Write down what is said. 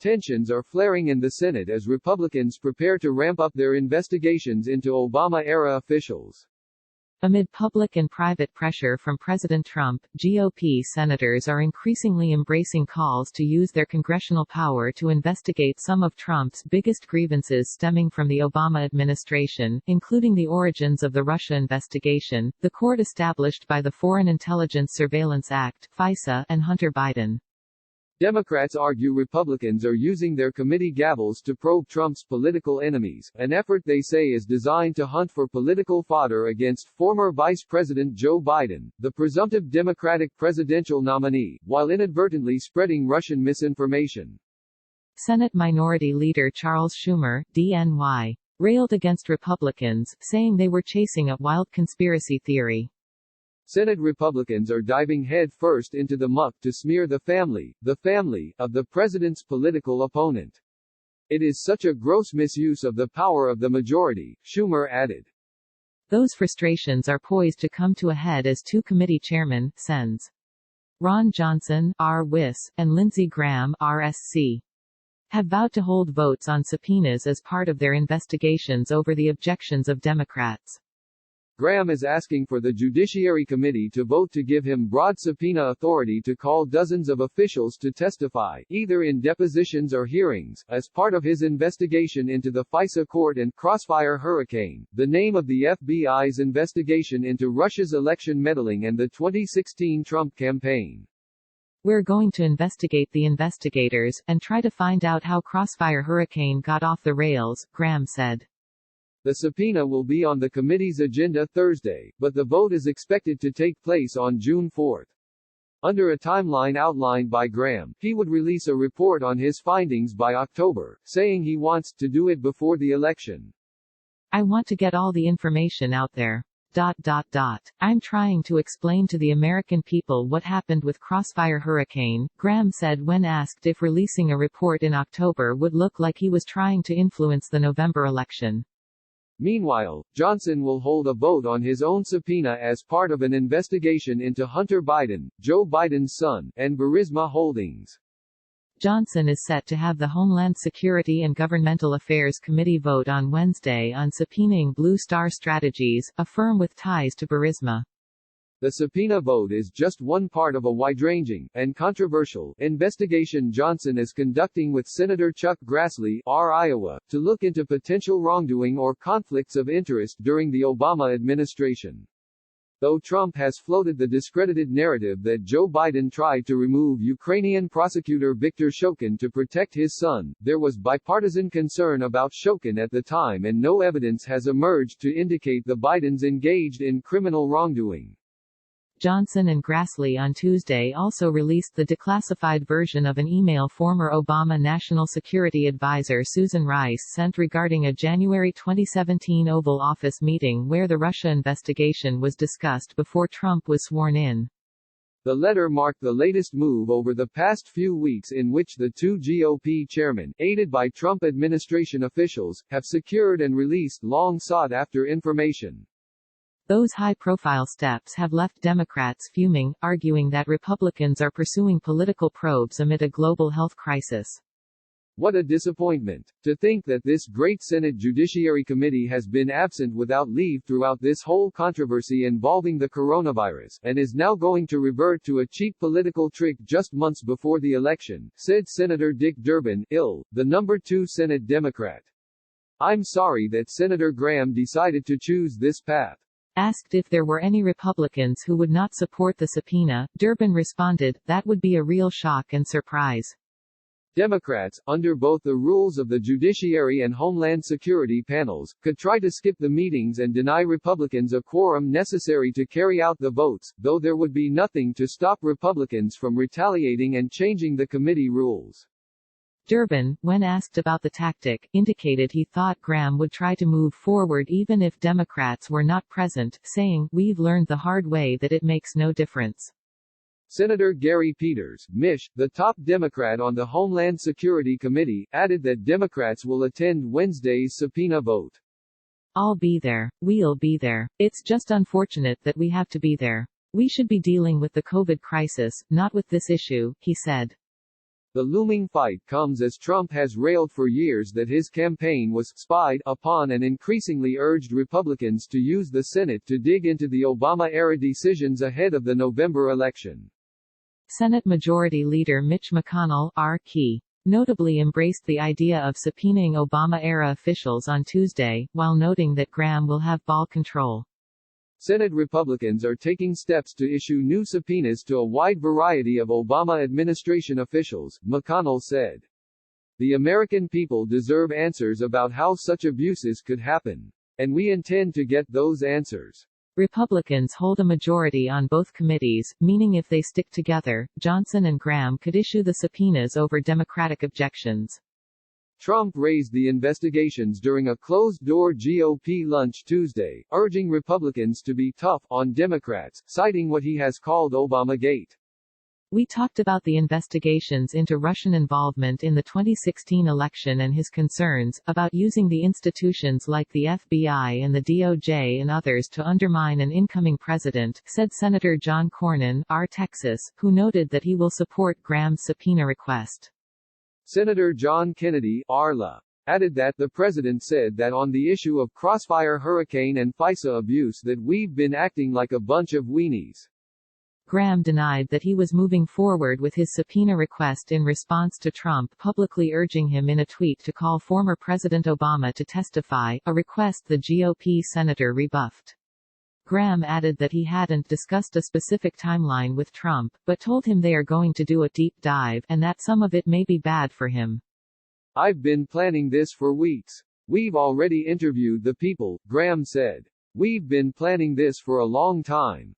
Tensions are flaring in the Senate as Republicans prepare to ramp up their investigations into Obama-era officials. Amid public and private pressure from President Trump, GOP senators are increasingly embracing calls to use their congressional power to investigate some of Trump's biggest grievances stemming from the Obama administration, including the origins of the Russia investigation, the court established by the Foreign Intelligence Surveillance Act (FISA), and Hunter Biden. Democrats argue Republicans are using their committee gavels to probe Trump's political enemies, an effort they say is designed to hunt for political fodder against former Vice President Joe Biden, the presumptive Democratic presidential nominee, while inadvertently spreading Russian misinformation. Senate Minority Leader Charles Schumer, DNY, railed against Republicans, saying they were chasing a wild conspiracy theory. Senate Republicans are diving head first into the muck to smear the family of the president's political opponent. It is such a gross misuse of the power of the majority, Schumer added. Those frustrations are poised to come to a head as two committee chairmen, Sens. Ron Johnson, R-Wis, and Lindsey Graham, RSC, have vowed to hold votes on subpoenas as part of their investigations over the objections of Democrats. Graham is asking for the Judiciary Committee to vote to give him broad subpoena authority to call dozens of officials to testify, either in depositions or hearings, as part of his investigation into the FISA court and Crossfire Hurricane, the name of the FBI's investigation into Russia's election meddling and the 2016 Trump campaign. We're going to investigate the investigators, and try to find out how Crossfire Hurricane got off the rails, Graham said. The subpoena will be on the committee's agenda Thursday, but the vote is expected to take place on June 4. Under a timeline outlined by Graham, he would release a report on his findings by October, saying he wants to do it before the election. I want to get all the information out there. I'm trying to explain to the American people what happened with Crossfire Hurricane, Graham said when asked if releasing a report in October would look like he was trying to influence the November election. Meanwhile, Johnson will hold a vote on his own subpoena as part of an investigation into Hunter Biden, Joe Biden's son, and Burisma Holdings. Johnson is set to have the Homeland Security and Governmental Affairs Committee vote on Wednesday on subpoenaing Blue Star Strategies, a firm with ties to Burisma. The subpoena vote is just one part of a wide-ranging, and controversial, investigation Johnson is conducting with Senator Chuck Grassley, R. Iowa, to look into potential wrongdoing or conflicts of interest during the Obama administration. Though Trump has floated the discredited narrative that Joe Biden tried to remove Ukrainian prosecutor Viktor Shokin to protect his son, there was bipartisan concern about Shokin at the time and no evidence has emerged to indicate the Bidens engaged in criminal wrongdoing. Johnson and Grassley on Tuesday also released the declassified version of an email former Obama National Security Advisor Susan Rice sent regarding a January 2017 Oval Office meeting where the Russia investigation was discussed before Trump was sworn in. The letter marked the latest move over the past few weeks in which the two GOP chairmen, aided by Trump administration officials, have secured and released long-sought-after information. Those high-profile steps have left Democrats fuming, arguing that Republicans are pursuing political probes amid a global health crisis. What a disappointment. To think that this great Senate Judiciary Committee has been absent without leave throughout this whole controversy involving the coronavirus, and is now going to revert to a cheap political trick just months before the election, said Senator Dick Durbin, IL, the number 2 Senate Democrat. I'm sorry that Senator Graham decided to choose this path. Asked if there were any Republicans who would not support the subpoena, Durbin responded, that would be a real shock and surprise. Democrats, under both the rules of the Judiciary and Homeland Security panels, could try to skip the meetings and deny Republicans a quorum necessary to carry out the votes, though there would be nothing to stop Republicans from retaliating and changing the committee rules. Durbin, when asked about the tactic, indicated he thought Graham would try to move forward even if Democrats were not present, saying, "We've learned the hard way that it makes no difference." Senator Gary Peters, MICH, the top Democrat on the Homeland Security Committee, added that Democrats will attend Wednesday's subpoena vote. I'll be there. We'll be there. It's just unfortunate that we have to be there. We should be dealing with the COVID crisis, not with this issue, he said. The looming fight comes as Trump has railed for years that his campaign was spied upon and increasingly urged Republicans to use the Senate to dig into the Obama-era decisions ahead of the November election. Senate Majority Leader Mitch McConnell, R.K., notably embraced the idea of subpoenaing Obama-era officials on Tuesday, while noting that Graham will have ball control. Senate Republicans are taking steps to issue new subpoenas to a wide variety of Obama administration officials, McConnell said. The American people deserve answers about how such abuses could happen. And we intend to get those answers. Republicans hold a majority on both committees, meaning if they stick together, Johnson and Graham could issue the subpoenas over Democratic objections. Trump raised the investigations during a closed-door GOP lunch Tuesday, urging Republicans to be tough on Democrats, citing what he has called Obamagate. We talked about the investigations into Russian involvement in the 2016 election and his concerns about using the institutions like the FBI and the DOJ and others to undermine an incoming president, said Senator John Cornyn, R. Texas, who noted that he will support Graham's subpoena request. Senator John Kennedy, R.La., added that the president said that on the issue of Crossfire Hurricane and FISA abuse that we've been acting like a bunch of weenies. Graham denied that he was moving forward with his subpoena request in response to Trump publicly urging him in a tweet to call former President Obama to testify, a request the GOP senator rebuffed. Graham added that he hadn't discussed a specific timeline with Trump, but told him they are going to do a deep dive, and that some of it may be bad for him. I've been planning this for weeks. We've already interviewed the people, Graham said. We've been planning this for a long time.